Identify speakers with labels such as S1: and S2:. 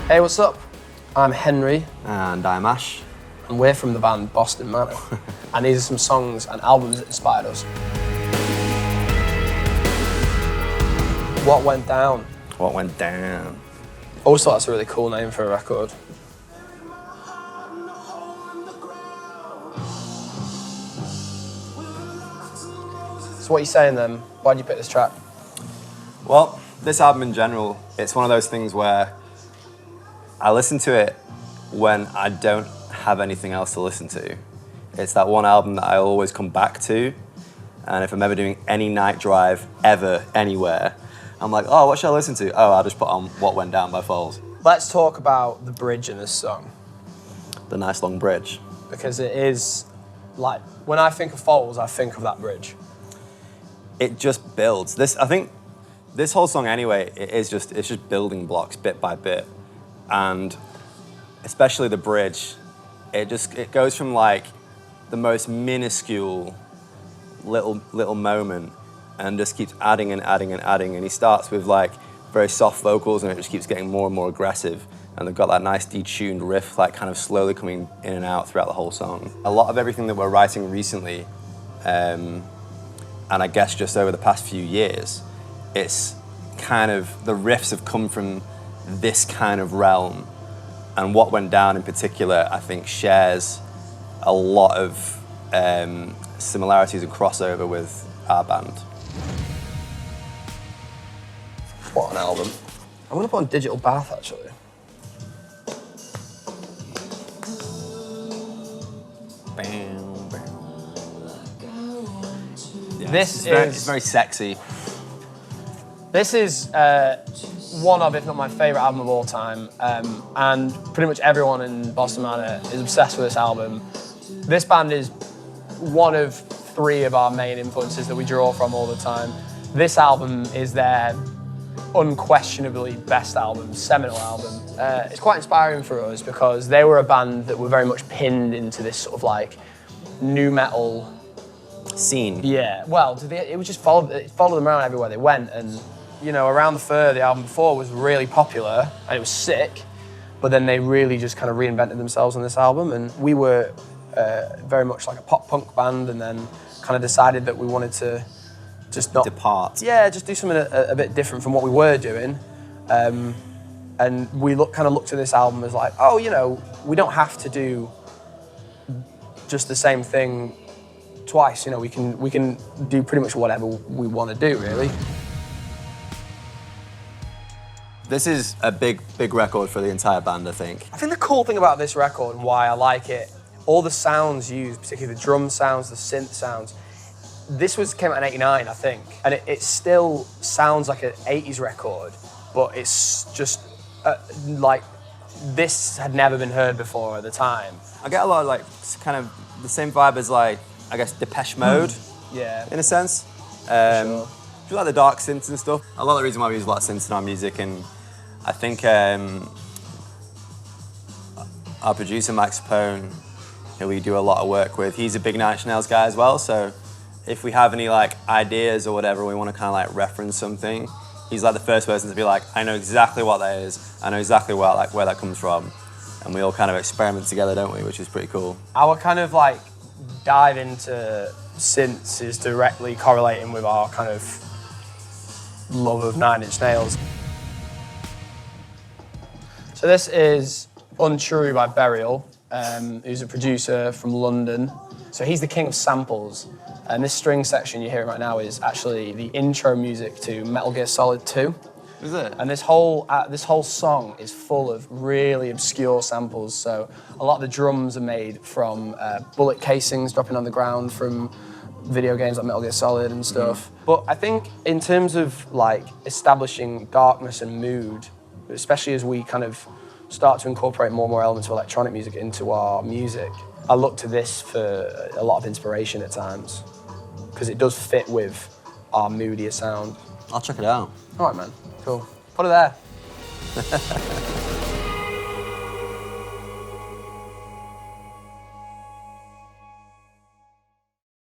S1: Hey, what's up? I'm Henry.
S2: And I'm Ash.
S1: And we're from the band Boston Manor. And these are some songs and albums that inspired us. What Went Down?
S2: What Went Down?
S1: I always thought that's a really cool name for a record. So what are you saying then? Why did you pick this track?
S2: Well, this album in general, it's one of those things where I listen to it when I don't have anything else to listen to. It's that one album that I always come back to, and if I'm ever doing any night drive, ever, anywhere, I'm like, oh, what should I listen to? Oh, I'll just put on What Went Down by Foals.
S1: Let's talk about the bridge in this song.
S2: The nice long bridge.
S1: Because it is, like, when I think of Foals, I think of that bridge.
S2: It just builds. I think this whole song anyway, it's just building blocks bit by bit. And especially the bridge, it goes from like the most minuscule little moment and just keeps adding and adding and adding. And he starts with like very soft vocals and it just keeps getting more and more aggressive. And they've got that nice detuned riff like kind of slowly coming in and out throughout the whole song. A lot of everything that we're writing recently, and I guess just over the past few years, it's kind of, the riffs have come from this kind of realm. And What Went Down in particular, I think, shares a lot of similarities and crossover with our band.
S1: What an album. I'm gonna put on Digital Bath, actually.
S2: Bam, bam. Yeah,
S1: This
S2: it's very sexy.
S1: This is one of, if not my favourite album of all time, and pretty much everyone in Boston Manor is obsessed with this album. This band is one of three of our main influences that we draw from all the time. This album is their unquestionably best album, seminal album. It's quite inspiring for us because they were a band that were very much pinned into this sort of like nu metal
S2: scene.
S1: Yeah, well, it was just followed them around everywhere they went, and you know, Around the Fur, the album before, was really popular and it was sick, but then they really just kind of reinvented themselves on this album, and we were very much like a pop punk band, and then kind of decided that we wanted to just not
S2: depart.
S1: Yeah, just do something a bit different from what we were doing, and we kind of looked at this album as like, oh, you know, we don't have to do just the same thing twice. You know, we can do pretty much whatever we want to do, really.
S2: This is a big record for the entire band, I think.
S1: I think the cool thing about this record and why I like it, all the sounds used, particularly the drum sounds, the synth sounds, this came out in '89, I think, and it still sounds like an '80s record, but it's just like this had never been heard before at the time.
S2: I get a lot of like kind of the same vibe as like, I guess, Depeche Mode,
S1: Yeah.
S2: in a sense.
S1: Sure.
S2: Do you like the dark synths and stuff? A lot of the reason why we use a lot of synths in our music, and I think our producer, Mike Sapone, who we do a lot of work with, he's a big Nine Inch Nails guy as well, so if we have any like ideas or whatever, we want to kind of like reference something, he's like the first person to be like, I know exactly what that is, I know exactly where that comes from, and we all kind of experiment together, don't we, which is pretty cool.
S1: Our kind of like dive into synths is directly correlating with our kind of love of Nine Inch Nails. So this is Untrue by Burial, who's a producer from London. So he's the king of samples. And this string section you're hearing right now is actually the intro music to Metal Gear Solid 2.
S2: Is it?
S1: And this whole song is full of really obscure samples. So a lot of the drums are made from bullet casings dropping on the ground from video games like Metal Gear Solid and stuff. But I think in terms of like establishing darkness and mood, especially as we kind of start to incorporate more and more elements of electronic music into our music, I look to this for a lot of inspiration at times, because it does fit with our moodier sound.
S2: I'll check it out.
S1: All right, man. Cool. Put it there.